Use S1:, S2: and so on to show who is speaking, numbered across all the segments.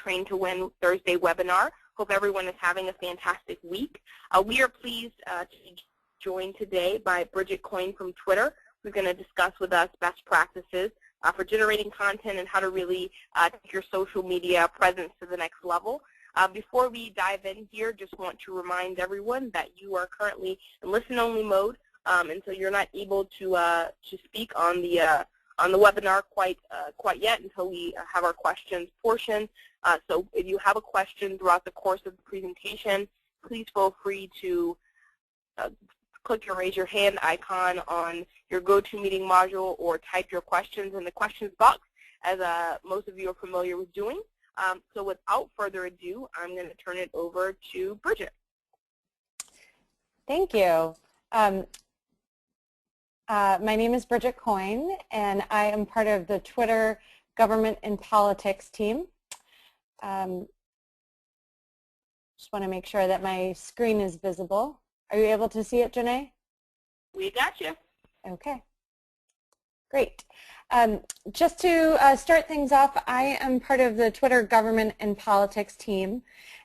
S1: Train to Win Thursday webinar. Hope everyone is having a fantastic week. We are pleased to be joined today by Bridget Coyne from Twitter, who's going to discuss with us best practices for generating content and how to really take your social media presence to the next level. Before we dive in here, just want to remind everyone that you are currently in listen-only mode, and so you're not able to speak on the webinar quite yet until we have our questions portion. So if you have a question throughout the course of the presentation, please feel free to click your raise your hand icon on your GoToMeeting module or type your questions in the questions box, as most of you are familiar with doing. So without further ado, I'm going to turn it over to Bridget.
S2: Thank you. My name is Bridget Coyne, and I am part of the Twitter Government and Politics team. Just want to make sure that my screen is visible. Are you able to see it, Janae?
S1: We got you.
S2: Okay. Great. Just to start things off, I am part of the Twitter Government and Politics team,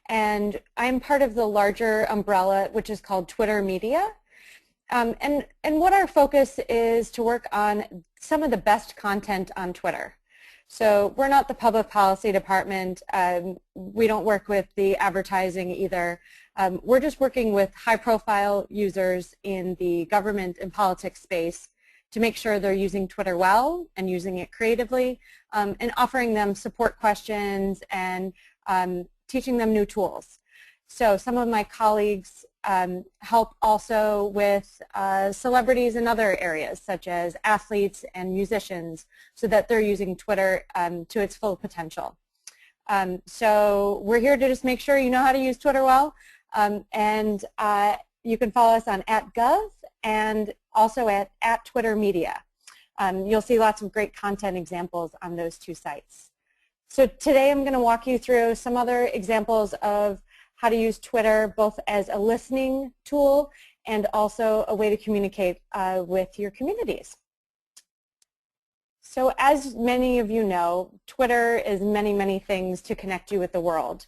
S2: and I'm part of the larger umbrella, which is called Twitter Media. And what our focus is to work on some of the best content on Twitter. So we're not the public policy department. We don't work with the advertising either. We're just working with high-profile users in the government and politics space to make sure they're using Twitter well and using it creatively, and offering them support questions and teaching them new tools. So some of my colleagues help also with celebrities in other areas, such as athletes and musicians, so that they're using Twitter to its full potential. So we're here to just make sure you know how to use Twitter well, and you can follow us on @gov and also at Twitter Media. You'll see lots of great content examples on those two sites. So today I'm going to walk you through some other examples of how to use Twitter both as a listening tool and also a way to communicate with your communities. So as many of you know, Twitter is many, many things to connect you with the world.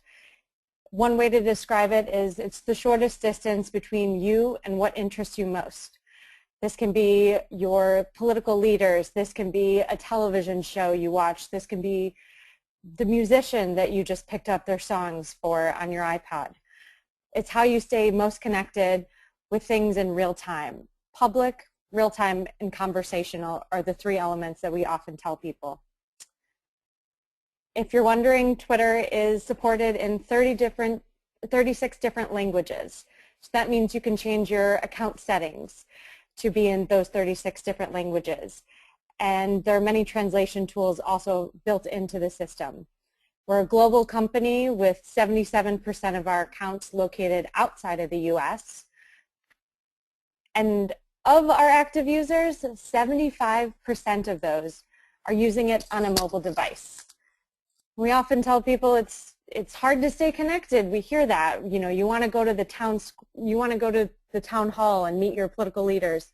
S2: One way to describe it is it's the shortest distance between you and what interests you most. This can be your political leaders. This can be a television show you watch. This can be the musician that you just picked up their songs for on your iPod. It's how you stay most connected with things in real time. Public, real time, and conversational are the three elements that we often tell people. If you're wondering, Twitter is supported in 36 different languages. So that means you can change your account settings to be in those 36 different languages. And there are many translation tools also built into the system. We're a global company with 77% of our accounts located outside of the US. And of our active users, 75% of those are using it on a mobile device. We often tell people it's hard to stay connected. We hear that. You know, you want to go to the town hall and meet your political leaders.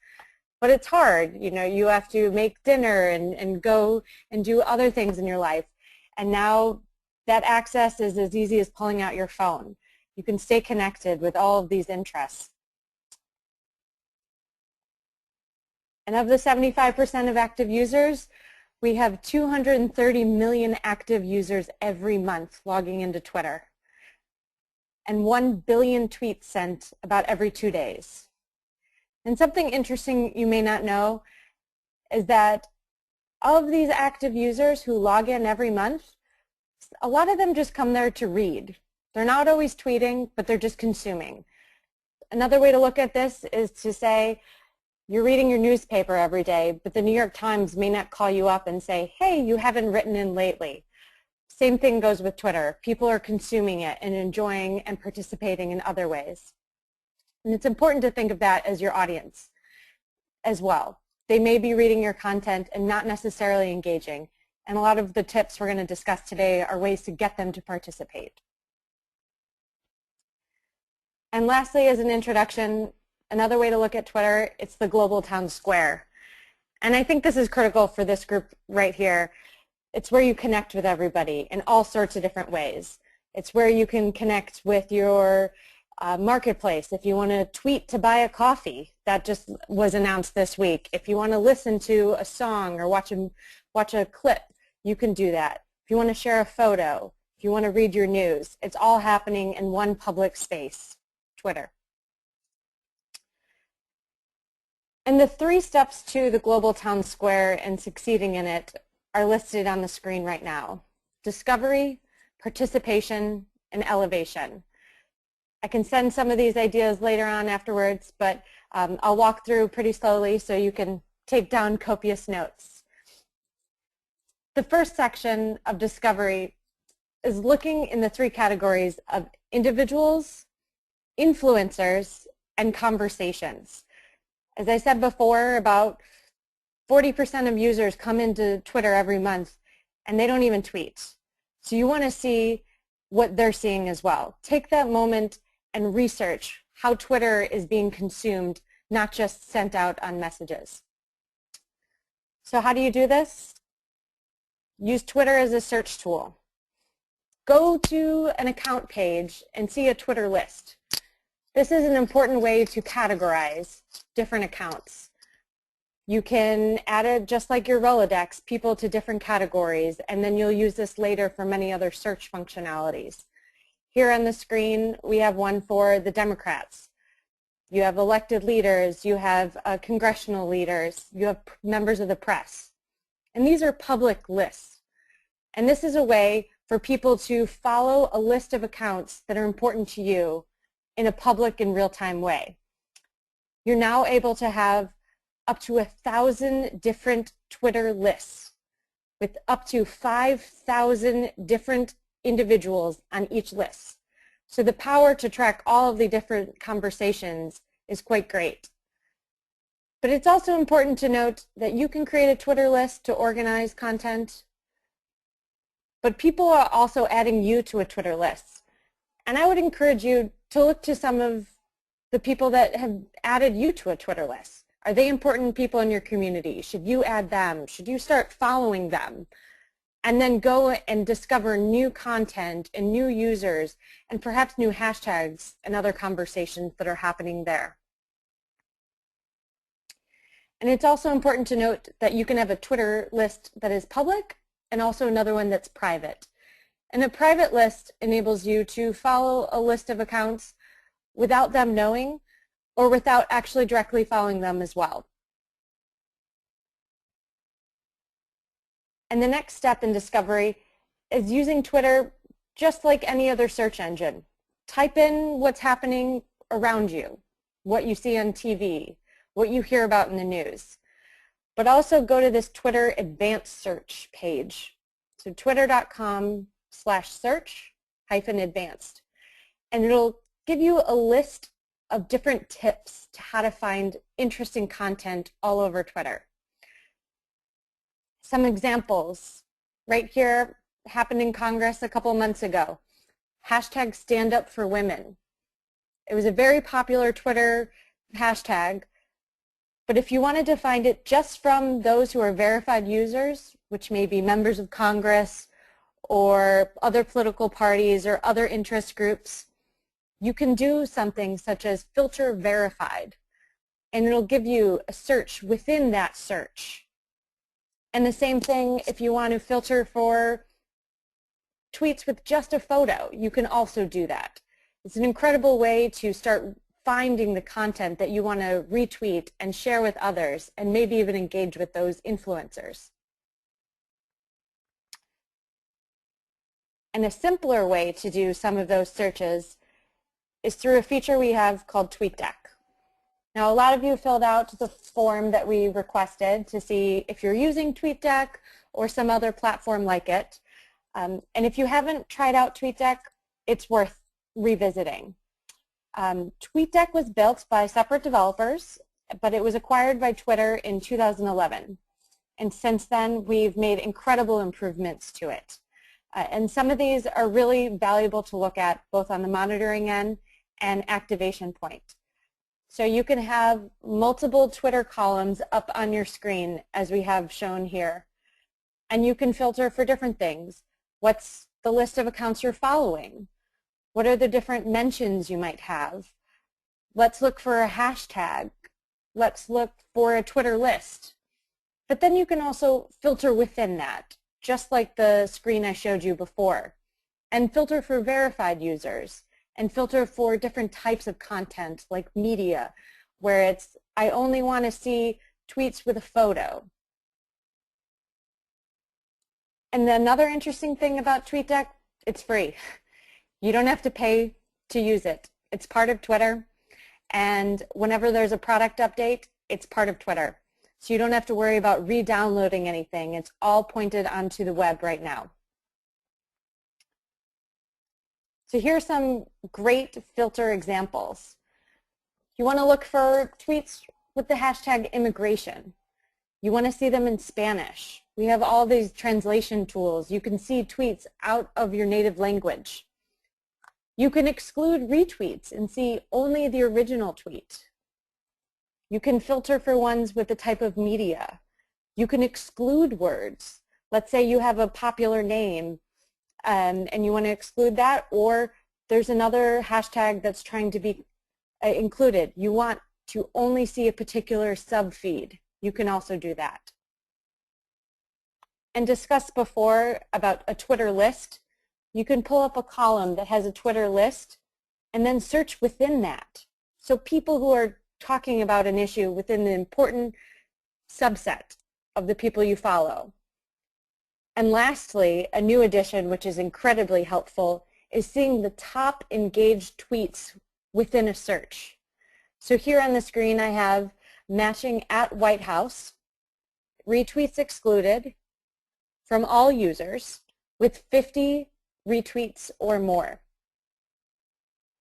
S2: But it's hard. You know, you have to make dinner and go and do other things in your life. And now that access is as easy as pulling out your phone. You can stay connected with all of these interests. And of the 75% of active users, we have 230 million active users every month logging into Twitter, and 1 billion tweets sent about every 2 days. And something interesting you may not know is that of these active users who log in every month, a lot of them just come there to read. They're not always tweeting, but they're just consuming. Another way to look at this is to say, you're reading your newspaper every day, but the New York Times may not call you up and say, hey, you haven't written in lately. Same thing goes with Twitter. People are consuming it and enjoying and participating in other ways. And it's important to think of that as your audience as well. They may be reading your content and not necessarily engaging. And a lot of the tips we're going to discuss today are ways to get them to participate. And lastly, as an introduction, another way to look at Twitter, it's the global town square. And I think this is critical for this group right here. It's where you connect with everybody in all sorts of different ways. It's where you can connect with your marketplace. If you want to tweet to buy a coffee, that just was announced this week. If you want to listen to a song or watch a clip, you can do that. If you want to share a photo, if you want to read your news, it's all happening in one public space, Twitter. And the 3 steps to the global town square and succeeding in it are listed on the screen right now. Discovery, participation, and elevation. I can send some of these ideas later on afterwards, but I'll walk through pretty slowly so you can take down copious notes. The first section of discovery is looking in the 3 categories of individuals, influencers, and conversations. As I said before, about 40% of users come into Twitter every month and they don't even tweet. So you want to see what they're seeing as well. Take that moment and research how Twitter is being consumed, not just sent out on messages. So how do you do this? Use Twitter as a search tool. Go to an account page and see a Twitter list. This is an important way to categorize different accounts. You can add it just like your Rolodex, people to different categories, and then you'll use this later for many other search functionalities. Here on the screen, we have one for the Democrats. You have elected leaders, you have congressional leaders, you have members of the press. And these are public lists. And this is a way for people to follow a list of accounts that are important to you in a public and real-time way. You're now able to have up to 1,000 different Twitter lists with up to 5,000 different individuals on each list. So the power to track all of the different conversations is quite great. But it's also important to note that you can create a Twitter list to organize content, but people are also adding you to a Twitter list. And I would encourage you to look to some of the people that have added you to a Twitter list. Are they important people in your community? Should you add them? Should you start following them? And then go and discover new content and new users and perhaps new hashtags and other conversations that are happening there. And it's also important to note that you can have a Twitter list that is public and also another one that's private. And a private list enables you to follow a list of accounts without them knowing or without actually directly following them as well. And the next step in discovery is using Twitter just like any other search engine. Type in what's happening around you, what you see on TV, what you hear about in the news. But also go to this Twitter advanced search page. So twitter.com/search-advanced. And it'll give you a list of different tips to how to find interesting content all over Twitter. Some examples right here happened in Congress a couple months ago. Hashtag Stand Up for Women. It was a very popular Twitter hashtag, but if you wanted to find it just from those who are verified users, which may be members of Congress or other political parties or other interest groups, you can do something such as filter verified, and it'll give you a search within that search. And the same thing if you want to filter for tweets with just a photo, you can also do that. It's an incredible way to start finding the content that you want to retweet and share with others and maybe even engage with those influencers. And a simpler way to do some of those searches is through a feature we have called TweetDeck. Now, a lot of you filled out the form that we requested to see if you're using TweetDeck or some other platform like it. And if you haven't tried out TweetDeck, it's worth revisiting. TweetDeck was built by separate developers, but it was acquired by Twitter in 2011. And since then, we've made incredible improvements to it. And some of these are really valuable to look at both on the monitoring end and activation point. So you can have multiple Twitter columns up on your screen as we have shown here. And you can filter for different things. What's the list of accounts you're following? What are the different mentions you might have? Let's look for a hashtag. Let's look for a Twitter list. But then you can also filter within that, just like the screen I showed you before, and filter for verified users, and filter for different types of content like media, where it's, I only want to see tweets with a photo. And another interesting thing about TweetDeck, it's free. You don't have to pay to use it. It's part of Twitter, and whenever there's a product update, it's part of Twitter. So you don't have to worry about re-downloading anything. It's all pointed onto the web right now. So here are some great filter examples. You want to look for tweets with the hashtag immigration. You want to see them in Spanish. We have all these translation tools. You can see tweets out of your native language. You can exclude retweets and see only the original tweet. You can filter for ones with the type of media. You can exclude words. Let's say you have a popular name and you want to exclude that, or there's another hashtag that's trying to be included. You want to only see a particular subfeed. You can also do that. And discussed before about a Twitter list, you can pull up a column that has a Twitter list and then search within that. So people who are talking about an issue within the important subset of the people you follow. And lastly, a new addition which is incredibly helpful is seeing the top engaged tweets within a search. So here on the screen I have matching at White House, retweets excluded from all users with 50 retweets or more.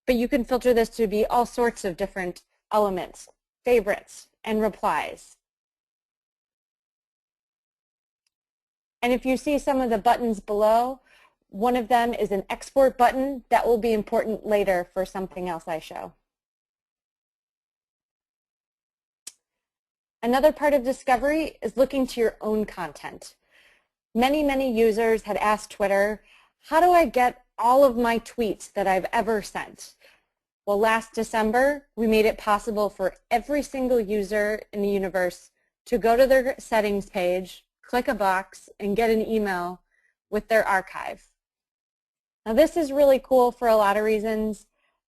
S2: But you can filter this to be all sorts of different elements, favorites, and replies. And if you see some of the buttons below, one of them is an export button that will be important later for something else I show. Another part of discovery is looking to your own content. Many users had asked Twitter, how do I get all of my tweets that I've ever sent? Well, last December, we made it possible for every single user in the universe to go to their settings page, click a box, and get an email with their archive. Now, this is really cool for a lot of reasons.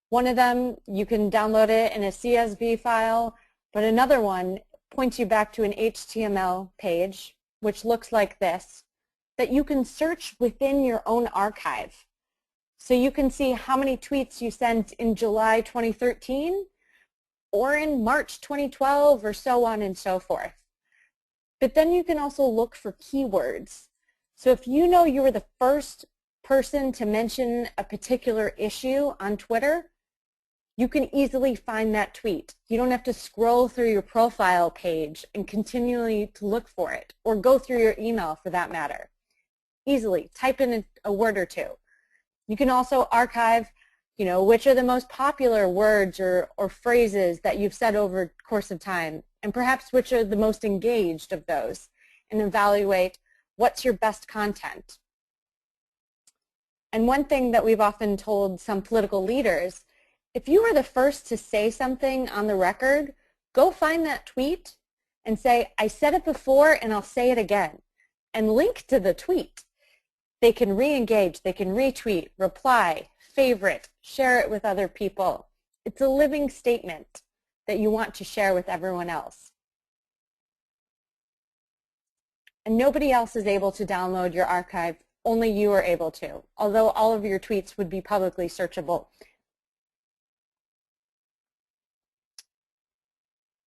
S2: One of them, you can download it in a CSV file, but another one points you back to an HTML page, which looks like this, that you can search within your own archive. So you can see how many tweets you sent in July 2013 or in March 2012 or so on and so forth. But then you can also look for keywords. So if you know you were the first person to mention a particular issue on Twitter, you can easily find that tweet. You don't have to scroll through your profile page and continually to look for it, or go through your email for that matter. Easily, type in a word or two. You can also archive, which are the most popular words or phrases that you've said over the course of time, and perhaps which are the most engaged of those, and evaluate what's your best content. And one thing that we've often told some political leaders, if you were the first to say something on the record, go find that tweet and say, I said it before and I'll say it again, and link to the tweet. They can re-engage, they can retweet, reply, favorite, share it with other people. It's a living statement that you want to share with everyone else. And nobody else is able to download your archive, only you are able to, although all of your tweets would be publicly searchable.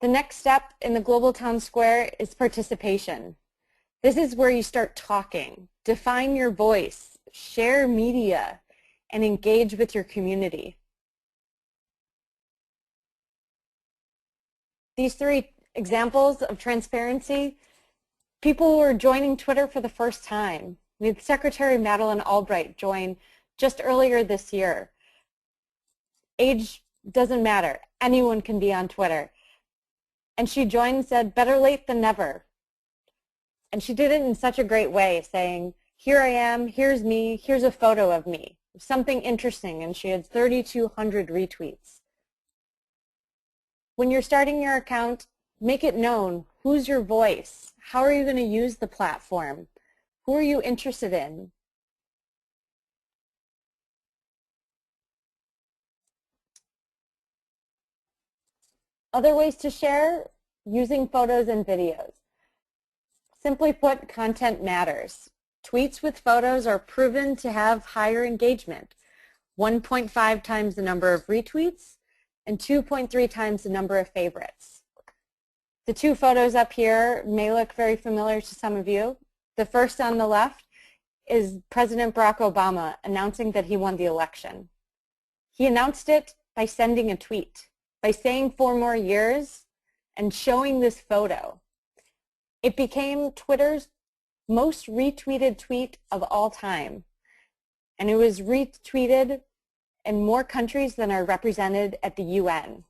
S2: The next step in the Global Town Square is participation. This is where you start talking, define your voice, share media, and engage with your community. These three examples of transparency, people who are joining Twitter for the first time. We had Secretary Madeleine Albright join just earlier this year. Age doesn't matter. Anyone can be on Twitter. And she joined and said, better late than never. And she did it in such a great way, saying, here I am, here's me, here's a photo of me, something interesting, and she had 3,200 retweets. When you're starting your account, make it known. Who's your voice? How are you going to use the platform? Who are you interested in? Other ways to share, using photos and videos. Simply put, content matters. Tweets with photos are proven to have higher engagement, 1.5 times the number of retweets and 2.3 times the number of favorites. The two photos up here may look very familiar to some of you. The first on the left is President Barack Obama announcing that he won the election. He announced it by sending a tweet, by saying 4 more years and showing this photo. It became Twitter's most retweeted tweet of all time. And it was retweeted in more countries than are represented at the UN.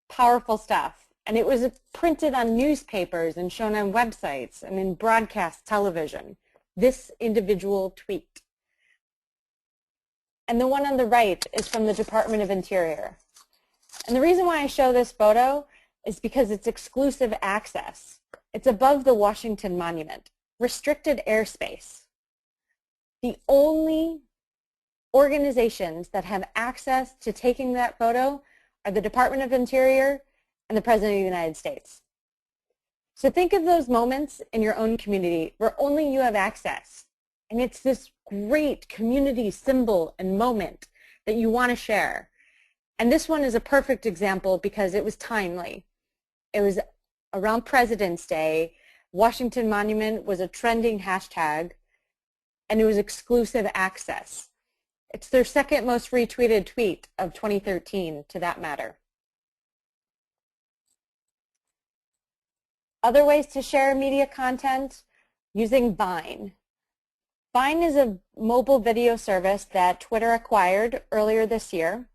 S2: Powerful stuff. And it was printed on newspapers and shown on websites and in broadcast television. This individual tweet. And the one on the right is from the Department of Interior. And the reason why I show this photo is because it's exclusive access. It's above the Washington Monument, restricted airspace. The only organizations that have access to taking that photo are the Department of Interior and the President of the United States. So think of those moments in your own community where only you have access. And it's this great community symbol and moment that you want to share. And this one is a perfect example because it was timely. It was around President's Day. Washington Monument was a trending hashtag, and it was exclusive access. It's their second most retweeted tweet of 2013, to that matter. Other ways to share media content, using Vine. Vine is a mobile video service that Twitter acquired earlier this year.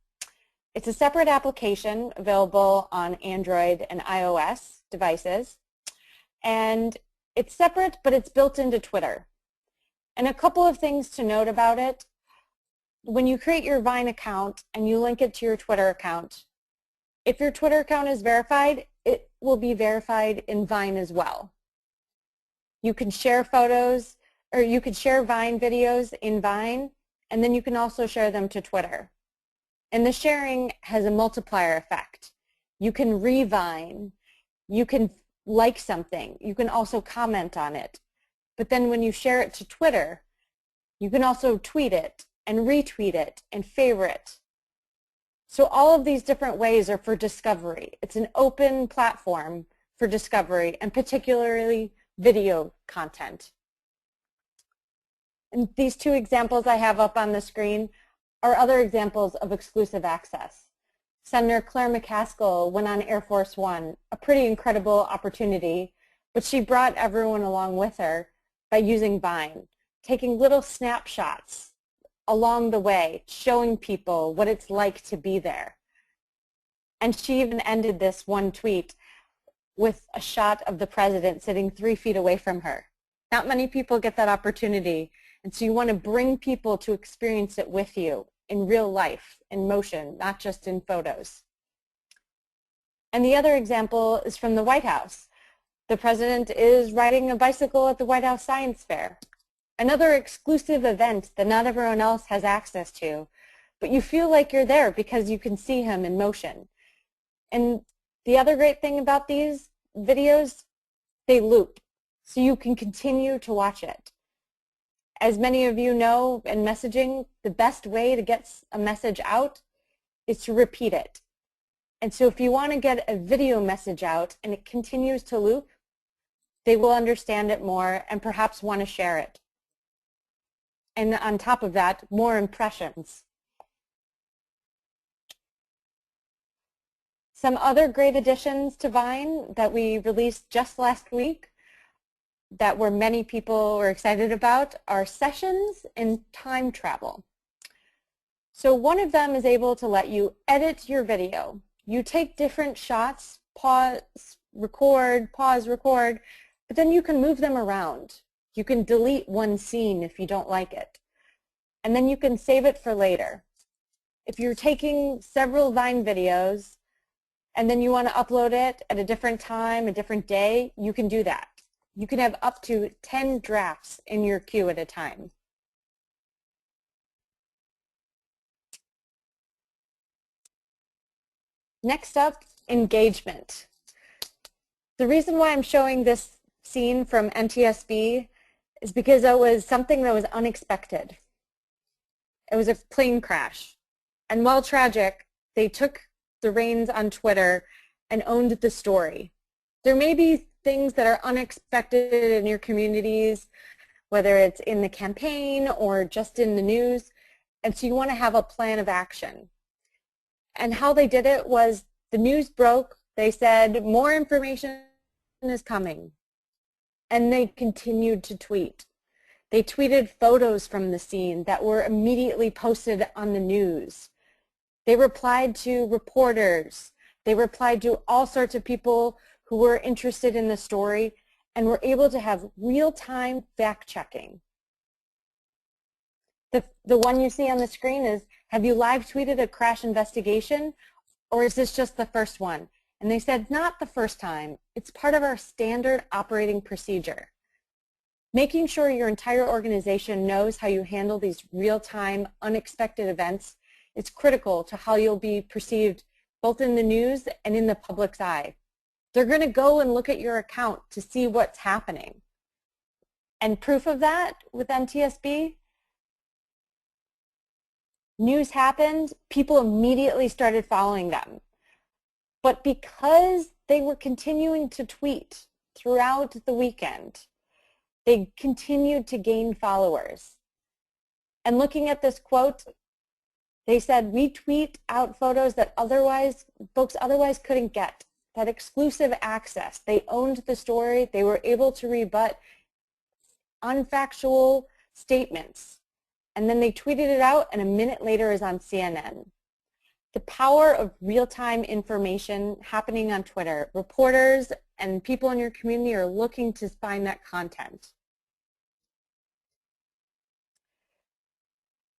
S2: It's a separate application available on Android and iOS devices. And it's separate, but it's built into Twitter. And a couple of things to note about it. When you create your Vine account and you link it to your Twitter account, if your Twitter account is verified, it will be verified in Vine as well. You can share photos, or you could share Vine videos in Vine, and then you can also share them to Twitter. And the sharing has a multiplier effect. You can re-Vine, you can like something, you can also comment on it. But then when you share it to Twitter, you can also tweet it and retweet it and favorite. So all of these different ways are for discovery. It's an open platform for discovery, and particularly video content. And these two examples I have up on the screen are other examples of exclusive access. Senator Claire McCaskill went on Air Force One, a pretty incredible opportunity, but she brought everyone along with her by using Vine, taking little snapshots along the way, showing people what it's like to be there. And she even ended this one tweet with a shot of the president sitting 3 feet away from her. Not many people get that opportunity, and so you want to bring people to experience it with you in real life, in motion, not just in photos. And the other example is from the White House. The president is riding a bicycle at the White House Science Fair. Another exclusive event that not everyone else has access to, but you feel like you're there because you can see him in motion. And the other great thing about these videos, they loop, so you can continue to watch it. As many of you know in messaging, the best way to get a message out is to repeat it. And so if you want to get a video message out and it continues to loop, they will understand it more and perhaps want to share it. And on top of that, more impressions. Some other great additions to Vine that we released just last week that many people were excited about are sessions and time travel. So one of them is able to let you edit your video. You take different shots, pause, record, but then you can move them around. You can delete one scene if you don't like it, and then you can save it for later. If you're taking several Vine videos and then you want to upload it at a different time, a different day, you can do that. You can have up to 10 drafts in your queue at a time. Next up, engagement. The reason why I'm showing this scene from NTSB is because it was something that was unexpected. It was a plane crash. And while tragic, they took the reins on Twitter and owned the story. There may be things that are unexpected in your communities, whether it's in the campaign or just in the news, and so you want to have a plan of action. And how they did it was the news broke, they said more information is coming, and they continued to tweet. They tweeted photos from the scene that were immediately posted on the news. They replied to reporters. They replied to all sorts of people who were interested in the story and were able to have real-time fact-checking. The one you see on the screen is, have you live tweeted a crash investigation, or is this just the first one? And they said, not the first time. It's part of our standard operating procedure. Making sure your entire organization knows how you handle these real-time, unexpected events is critical to how you'll be perceived both in the news and in the public's eye. They're going to go and look at your account to see what's happening. And proof of that with NTSB, news happened, people immediately started following them. But because they were continuing to tweet throughout the weekend, they continued to gain followers. And looking at this quote, they said, we tweet out photos that folks otherwise couldn't get, that exclusive access. They owned the story. They were able to rebut unfactual statements. And then they tweeted it out, and a minute later is on CNN. The power of real-time information happening on Twitter. Reporters and people in your community are looking to find that content.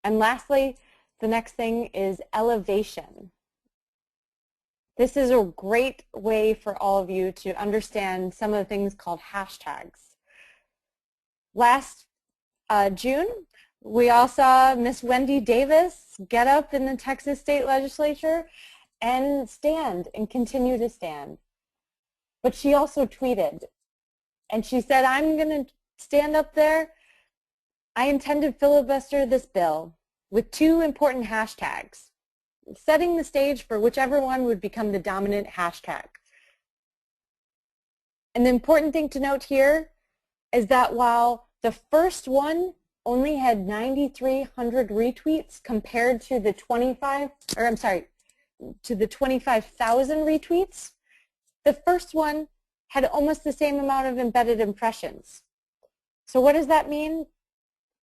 S2: And lastly, the next thing is elevation. This is a great way for all of you to understand some of the things called hashtags. Last June, we all saw Miss Wendy Davis get up in the Texas State Legislature and stand and continue to stand. But she also tweeted, and she said, I'm going to stand up there. I intend to filibuster this bill with two important hashtags, setting the stage for whichever one would become the dominant hashtag. And the important thing to note here is that while the first one only had 9,300 retweets compared to the 25,000 retweets, the first one had almost the same amount of embedded impressions. So what does that mean?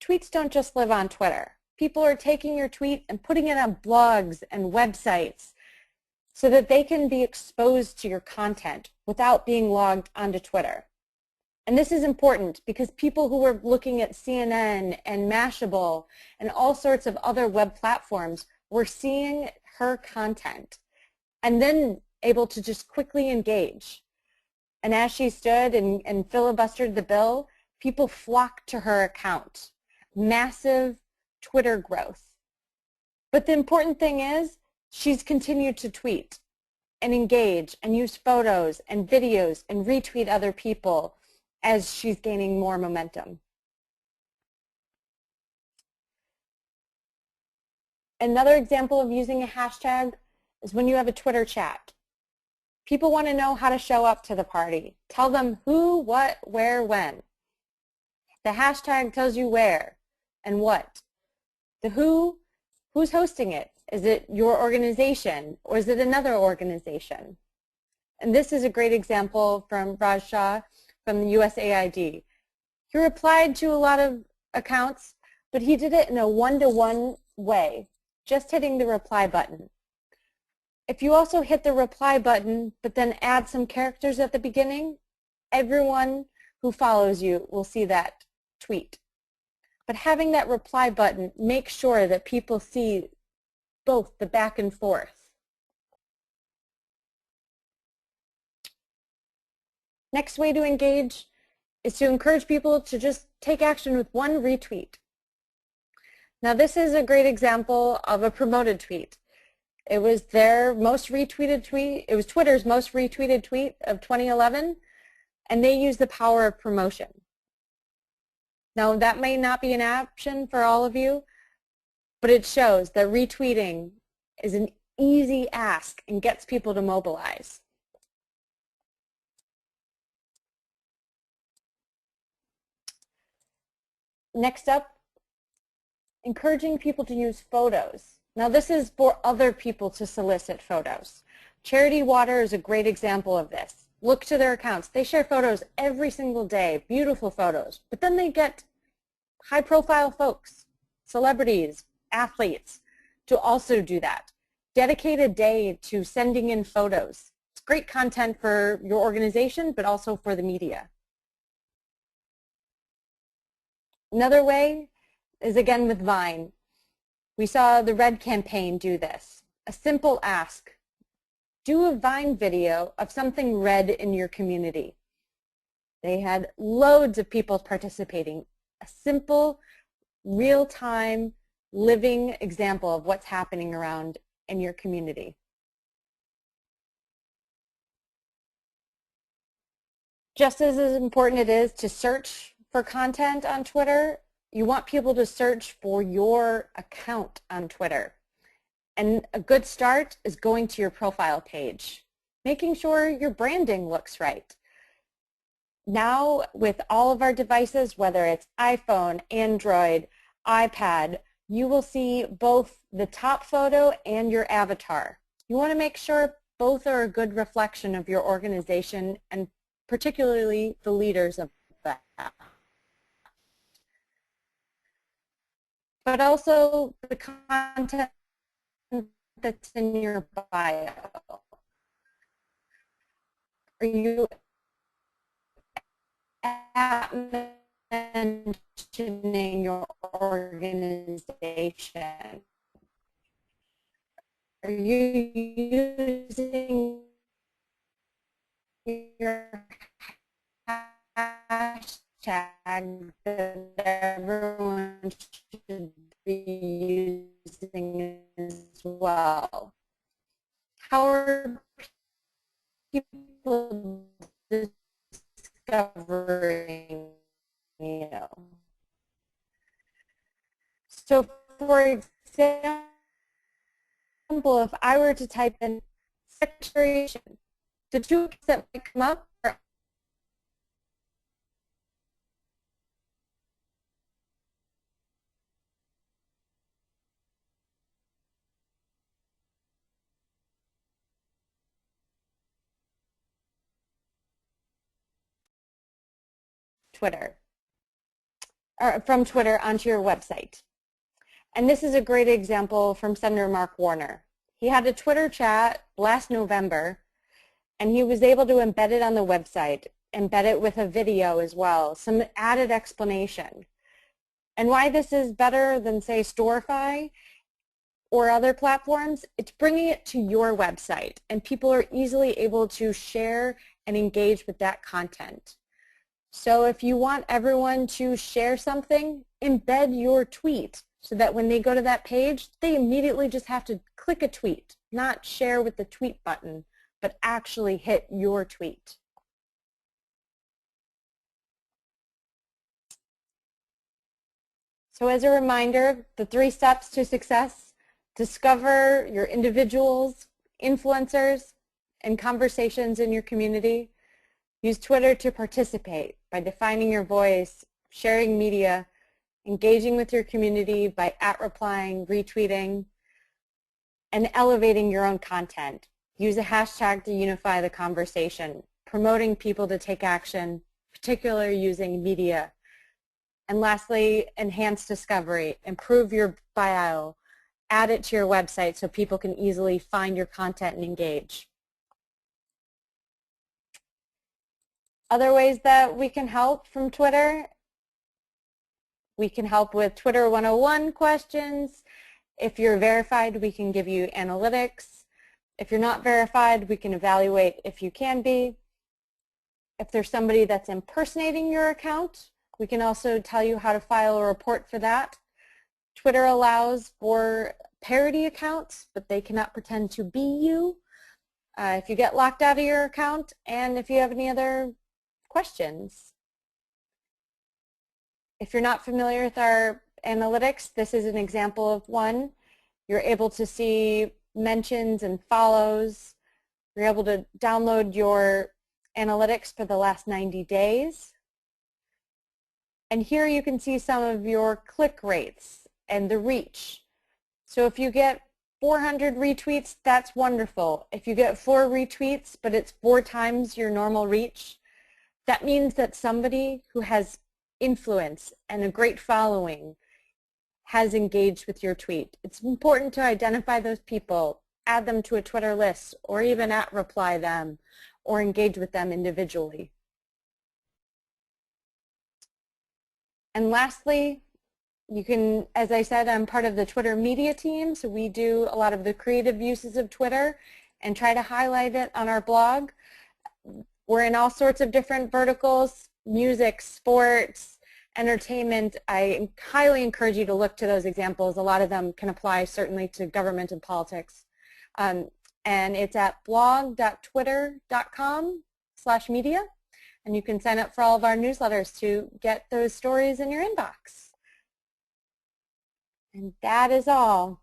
S2: Tweets don't just live on Twitter. People are taking your tweet and putting it on blogs and websites so that they can be exposed to your content without being logged onto Twitter. And this is important because people who were looking at CNN and Mashable and all sorts of other web platforms were seeing her content and then able to just quickly engage. And as she stood and filibustered the bill, people flocked to her account. Massive Twitter growth. But the important thing is she's continued to tweet and engage and use photos and videos and retweet other people as she's gaining more momentum. Another example of using a hashtag is when you have a Twitter chat. People want to know how to show up to the party. Tell them who, what, where, when. The hashtag tells you where and what. The who, who's hosting it? Is it your organization or is it another organization? And this is a great example from Raj Shah from the USAID. He replied to a lot of accounts, but he did it in a one-to-one way, just hitting the reply button. If you also hit the reply button, but then add some characters at the beginning, everyone who follows you will see that tweet. But having that reply button makes sure that people see both the back and forth. Next way to engage is to encourage people to just take action with one retweet. Now this is a great example of a promoted tweet. It was their most retweeted tweet. It was Twitter's most retweeted tweet of 2011, and they used the power of promotion. Now that may not be an option for all of you, but it shows that retweeting is an easy ask and gets people to mobilize. Next up, encouraging people to use photos. Now this is for other people to solicit photos. Charity Water is a great example of this. Look to their accounts. They share photos every single day, beautiful photos, but then they get high-profile folks, celebrities, athletes, to also do that. Dedicate a day to sending in photos. It's great content for your organization, but also for the media. Another way is again with Vine. We saw the Red campaign do this. A simple ask. Do a Vine video of something red in your community. They had loads of people participating. A simple, real-time, living example of what's happening around in your community. Just as important it is to search for content on Twitter, you want people to search for your account on Twitter. And a good start is going to your profile page, making sure your branding looks right. Now, with all of our devices, whether it's iPhone, Android, iPad, you will see both the top photo and your avatar. You want to make sure both are a good reflection of your organization and particularly the leaders of that. But also the content that's in your bio. Are you mentioning your organization? Are you using your hashtag that everyone should be using as well? How are people discovering you? So for example, if I were to type in saturation, the two that might come up are Twitter, or from Twitter onto your website. And this is a great example from Senator Mark Warner. He had a Twitter chat last November, and he was able to embed it on the website, embed it with a video as well, some added explanation. And why this is better than, say, Storify or other platforms, it's bringing it to your website, and people are easily able to share and engage with that content. So if you want everyone to share something, embed your tweet so that when they go to that page, they immediately just have to click a tweet, not share with the tweet button, but actually hit your tweet. So as a reminder, the 3 steps to success: discover your individuals, influencers, and conversations in your community. Use Twitter to participate by defining your voice, sharing media, engaging with your community by @replying, retweeting, and elevating your own content. Use a hashtag to unify the conversation, promoting people to take action, particularly using media. And lastly, enhance discovery. Improve your bio. Add it to your website so people can easily find your content and engage. Other ways that we can help from Twitter, we can help with Twitter 101 questions. If you're verified, we can give you analytics. If you're not verified, we can evaluate if you can be. If there's somebody that's impersonating your account, we can also tell you how to file a report for that. Twitter allows for parody accounts, but they cannot pretend to be you. If you get locked out of your account, and if you have any other questions. If you're not familiar with our analytics, this is an example of one. You're able to see mentions and follows. You're able to download your analytics for the last 90 days. And here you can see some of your click rates and the reach. So if you get 400 retweets, that's wonderful. If you get 4 retweets, but it's 4 times your normal reach, that means that somebody who has influence and a great following has engaged with your tweet. It's important to identify those people, add them to a Twitter list, or even @reply them, or engage with them individually. And lastly, you can, as I said, I'm part of the Twitter media team, so we do a lot of the creative uses of Twitter and try to highlight it on our blog. We're in all sorts of different verticals, music, sports, entertainment. I highly encourage you to look to those examples. A lot of them can apply certainly to government and politics. And it's at blog.twitter.com/media. And you can sign up for all of our newsletters to get those stories in your inbox. And that is all.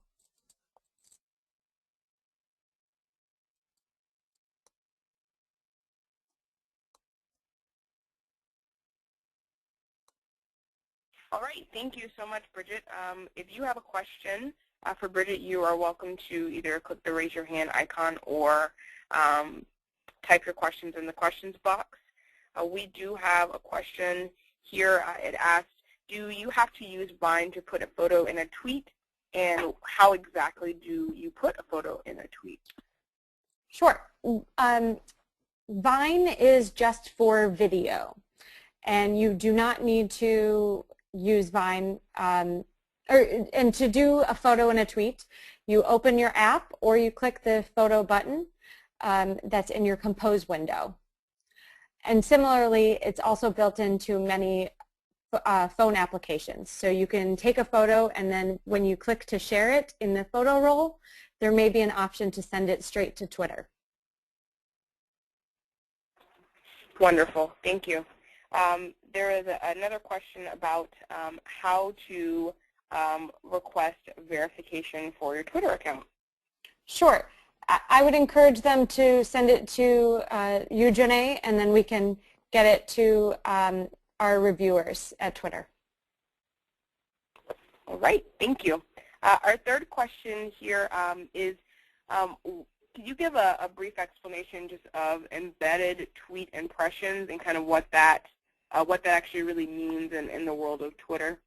S1: All right, thank you so much, Bridget. If you have a question for Bridget, you are welcome to either click the raise your hand icon or type your questions in the questions box. We do have a question here. It asks, do you have to use Vine to put a photo in a tweet? And how exactly do you put a photo in a tweet?
S2: Sure. Vine is just for video, and you do not need to use Vine. And to do a photo in a tweet, you open your app or you click the photo button that's in your Compose window. And similarly, it's also built into many phone applications. So you can take a photo, and then when you click to share it in the photo roll, there may be an option to send it straight to Twitter.
S1: Wonderful. Thank you. There is another question about how to request verification for your Twitter account.
S2: Sure. I would encourage them to send it to you, Janae, and then we can get it to our reviewers at Twitter.
S1: All right. Thank you. Our third question here is, could you give a brief explanation just of embedded tweet impressions and kind of what that actually really means in the world of Twitter?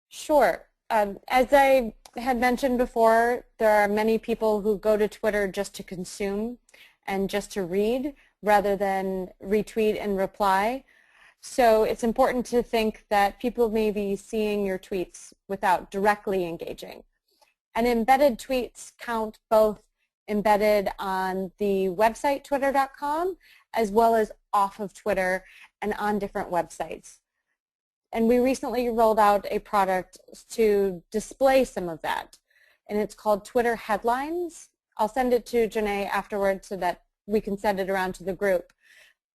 S2: Sure. As I had mentioned before, there are many people who go to Twitter just to consume and just to read rather than retweet and reply. So it's important to think that people may be seeing your tweets without directly engaging. And embedded tweets count both embedded on the website twitter.com as well as off of Twitter and on different websites. And we recently rolled out a product to display some of that, and it's called Twitter Headlines. I'll send it to Janae afterwards so that we can send it around to the group.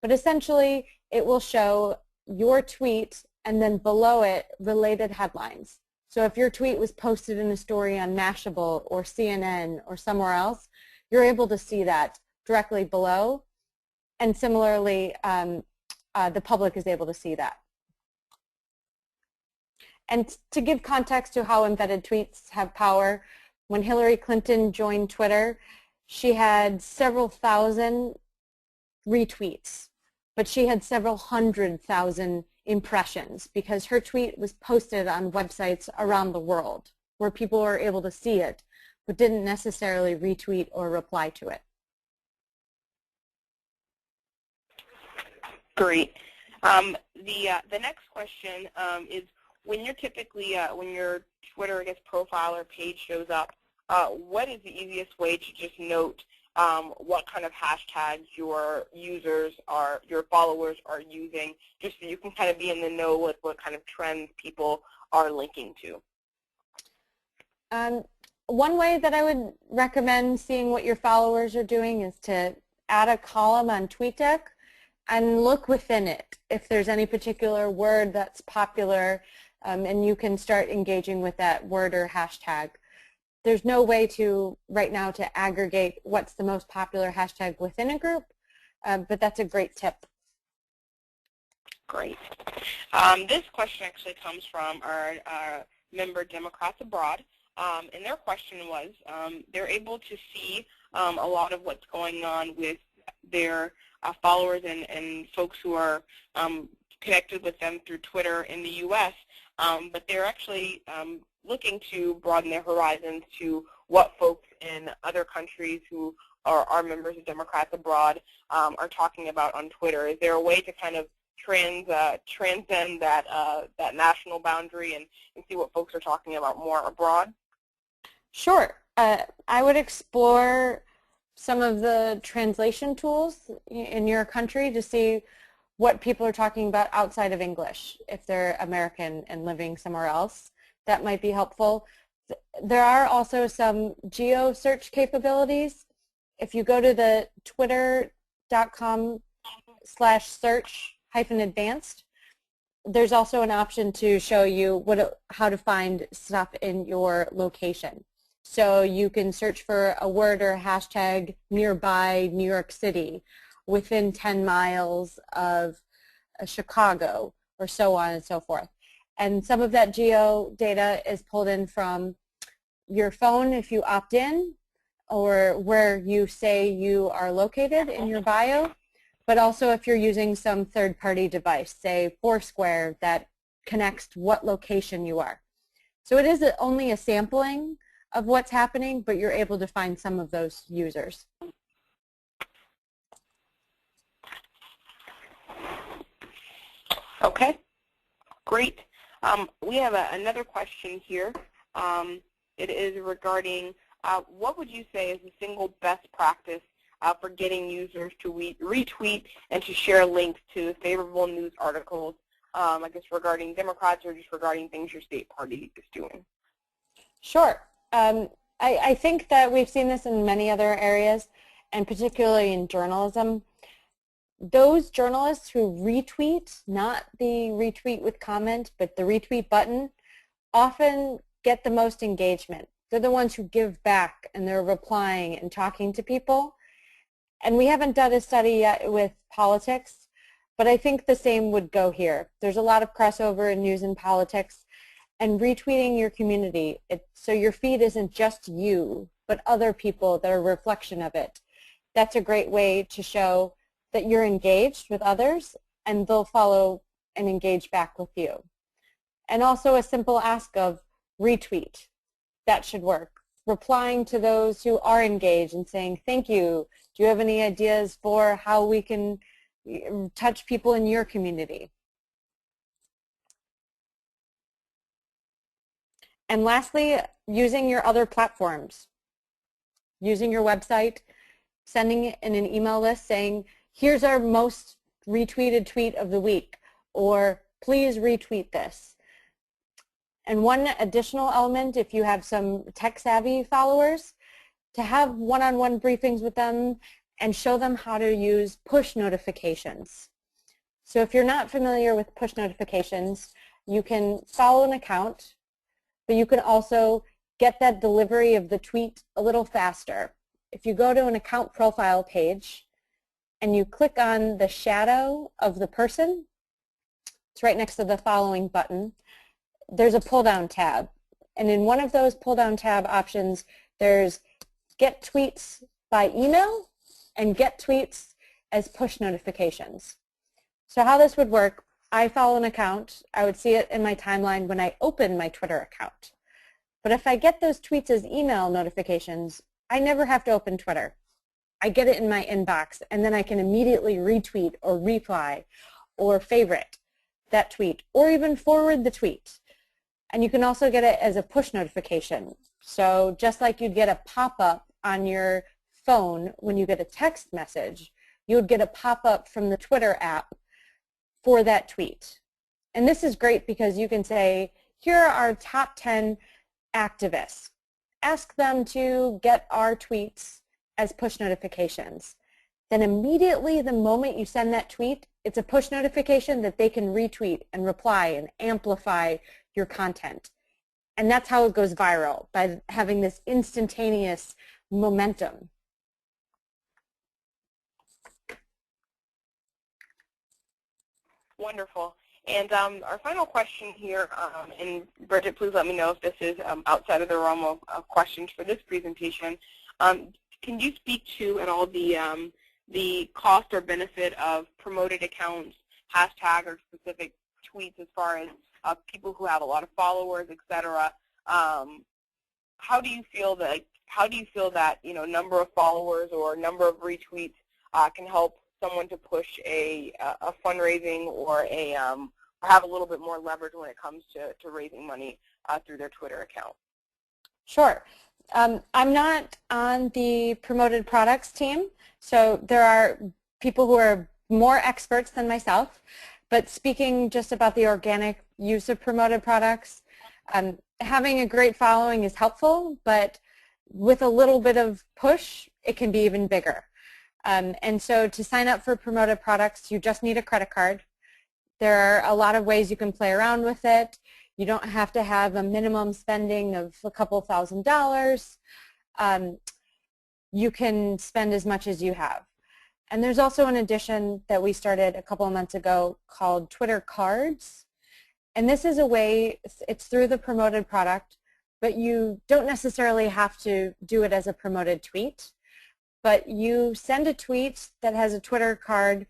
S2: But essentially, it will show your tweet and then below it related headlines. So if your tweet was posted in a story on Mashable or CNN or somewhere else, you're able to see that directly below. And similarly, the public is able to see that. And to give context to how embedded tweets have power, when Hillary Clinton joined Twitter, she had several thousand retweets, but she had several 100,000 impressions because her tweet was posted on websites around the world where people were able to see it, but didn't necessarily retweet or reply to it.
S1: Great. The next question is, when you're typically when your Twitter, I guess, profile or page shows up, what is the easiest way to just note what kind of hashtags your your followers are using, just so you can kind of be in the know with what kind of trends people are linking to?
S2: One way that I would recommend seeing what your followers are doing is to add a column on TweetDeck and look within it if there's any particular word that's popular, and you can start engaging with that word or hashtag. There's no way right now to aggregate what's the most popular hashtag within a group, but that's a great tip.
S1: Great. This question actually comes from our member Democrats Abroad, and their question was, they're able to see a lot of what's going on with their followers and folks who are connected with them through Twitter in the U.S., but they're actually looking to broaden their horizons to what folks in other countries who are members of Democrats Abroad are talking about on Twitter. Is there a way to kind of transcend that national boundary and see what folks are talking about more abroad?
S2: Sure. I would explore some of the translation tools in your country to see what people are talking about outside of English. If they're American and living somewhere else, that might be helpful. There are also some geo search capabilities. If you go to the twitter.com/search-advanced, there's also an option to show you how to find stuff in your location. So you can search for a word or a hashtag nearby New York City, within 10 miles of Chicago, or so on and so forth. And some of that geo data is pulled in from your phone if you opt in, or where you say you are located in your bio, but also if you're using some third-party device, say Foursquare, that connects to what location you are. So it is only a sampling of what's happening, but you're able to find some of those users.
S1: Okay, great. We have another question here. It is regarding what would you say is the single best practice for getting users to retweet and to share links to favorable news articles, I guess regarding Democrats or just regarding things your state party is doing?
S2: Sure. I think that we've seen this in many other areas, and particularly in journalism. Those journalists who retweet, not the retweet with comment, but the retweet button, often get the most engagement. They're the ones who give back, and they're replying and talking to people. And we haven't done a study yet with politics, but I think the same would go here. There's a lot of crossover in news and politics, and retweeting your community, so your feed isn't just you, but other people that are a reflection of it. That's a great way to show that you're engaged with others, and they'll follow and engage back with you. And also a simple ask of retweet. That should work. Replying to those who are engaged and saying, thank you. Do you have any ideas for how we can touch people in your community? And lastly, using your other platforms. Using your website, sending in an email list saying, here's our most retweeted tweet of the week, or please retweet this. And one additional element, if you have some tech-savvy followers, to have one-on-one briefings with them and show them how to use push notifications. So if you're not familiar with push notifications, you can follow an account, but you can also get that delivery of the tweet a little faster. If you go to an account profile page and you click on the shadow of the person, it's right next to the following button, there's a pull-down tab. And in one of those pull-down tab options, there's get tweets by email and get tweets as push notifications. So how this would work, I follow an account. I would see it in my timeline when I open my Twitter account. But if I get those tweets as email notifications, I never have to open Twitter. I get it in my inbox, and then I can immediately retweet or reply or favorite that tweet or even forward the tweet. And you can also get it as a push notification. So just like you'd get a pop-up on your phone when you get a text message, you would get a pop-up from the Twitter app for that tweet. And this is great because you can say, here are our top 10 activists. Ask them to get our tweets as push notifications. Then immediately the moment you send that tweet, it's a push notification that they can retweet and reply and amplify your content. And that's how it goes viral, by having this instantaneous momentum.
S1: Wonderful. And our final question here, and Bridget, please let me know if this is outside of the realm of questions for this presentation. Can you speak to at all the cost or benefit of promoted accounts, hashtag or specific tweets as far as people who have a lot of followers, et cetera? How do you feel that number of followers or number of retweets can help someone to push a fundraising or have a little bit more leverage when it comes to raising money through their Twitter account?
S2: Sure. I'm not on the promoted products team, so there are people who are more experts than myself. But speaking just about the organic use of promoted products, having a great following is helpful, but with a little bit of push, it can be even bigger. And so to sign up for promoted products, you just need a credit card. There are a lot of ways you can play around with it. You don't have to have a minimum spending of a couple $1,000s. You can spend as much as you have. And there's also an addition that we started a couple of months ago called Twitter Cards. And this is a way, it's through the promoted product, but you don't necessarily have to do it as a promoted tweet. But you send a tweet that has a Twitter card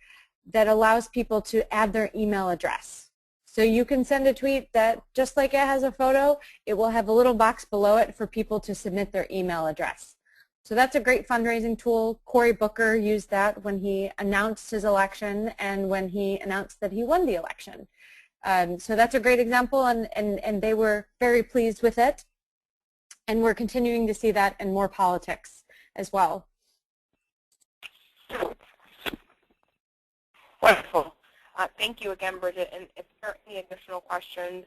S2: that allows people to add their email address. So you can send a tweet that, just like it has a photo, it will have a little box below it for people to submit their email address. So that's a great fundraising tool. Cory Booker used that when he announced his election and when he announced that he won the election. So that's a great example, and they were very pleased with it. And we're continuing to see that in more politics as well.
S1: Wonderful. Thank you again, Bridget. And if there are any additional questions,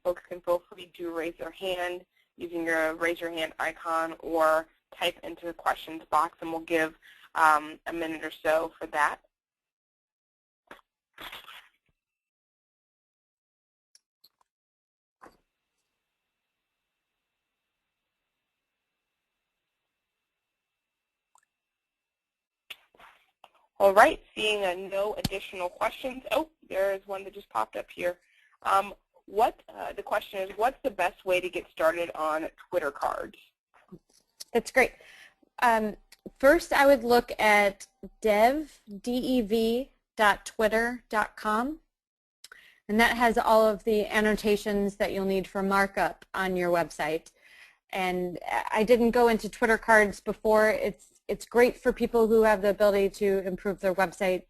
S1: folks can feel free to raise their hand using your raise your hand icon or type into the questions box, and we'll give a minute or so for that. All right, seeing no additional questions. Oh, there is one that just popped up here. The question is, what's the best way to get started on Twitter Cards?
S2: That's great. First, I would look at dev.twitter.com, and that has all of the annotations that you'll need for markup on your website. And I didn't go into Twitter Cards before. It's great for people who have the ability to improve their website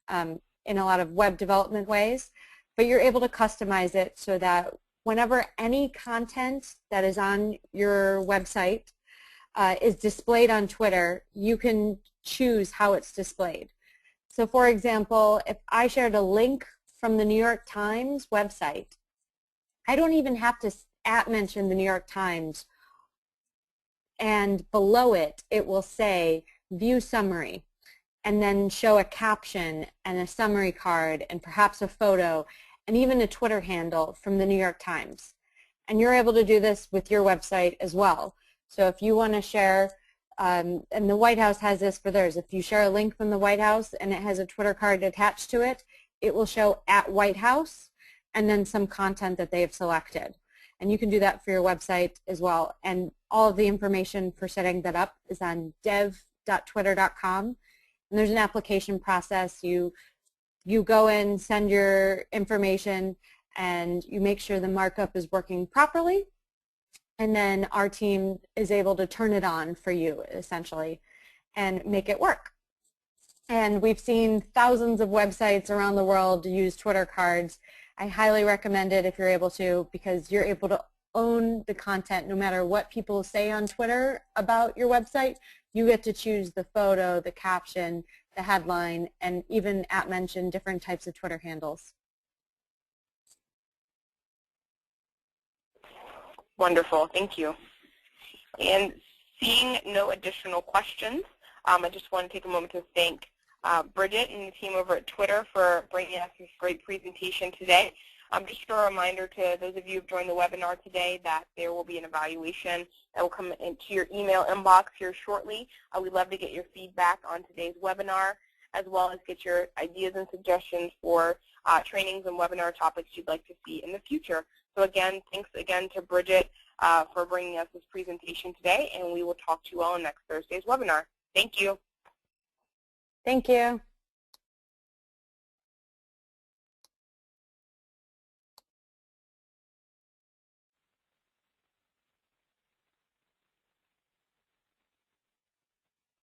S2: in a lot of web development ways, but you're able to customize it so that whenever any content that is on your website is displayed on Twitter, you can choose how it's displayed. So for example, if I shared a link from the New York Times website, I don't even have to mention the New York Times, and below it, it will say view summary, and then show a caption and a summary card and perhaps a photo and even a Twitter handle from the New York Times. And you're able to do this with your website as well. So if you want to share, and the White House has this for theirs, if you share a link from the White House and it has a Twitter card attached to it, it will show @White-House and then some content that they have selected. And you can do that for your website as well. And all of the information for setting that up is on dev.twitter.com. And there's an application process. You go in, send your information, and you make sure the markup is working properly. And then our team is able to turn it on for you, essentially. and make it work. And we've seen thousands of websites around the world use Twitter cards. I highly recommend it if you're able to, because you're able to own the content no matter what people say on Twitter about your website. You get to choose the photo, the caption, the headline, and even @mention different types of Twitter handles.
S1: Wonderful, thank you. And seeing no additional questions, I just want to take a moment to thank Bridget and the team over at Twitter for bringing us this great presentation today. Just a reminder to those of you who have joined the webinar today that there will be an evaluation that will come into your email inbox here shortly. We'd love to get your feedback on today's webinar, as well as get your ideas and suggestions for trainings and webinar topics you'd like to see in the future. So again, thanks again to Bridget for bringing us this presentation today, and we will talk to you all on next Thursday's webinar. Thank you.
S2: Thank you.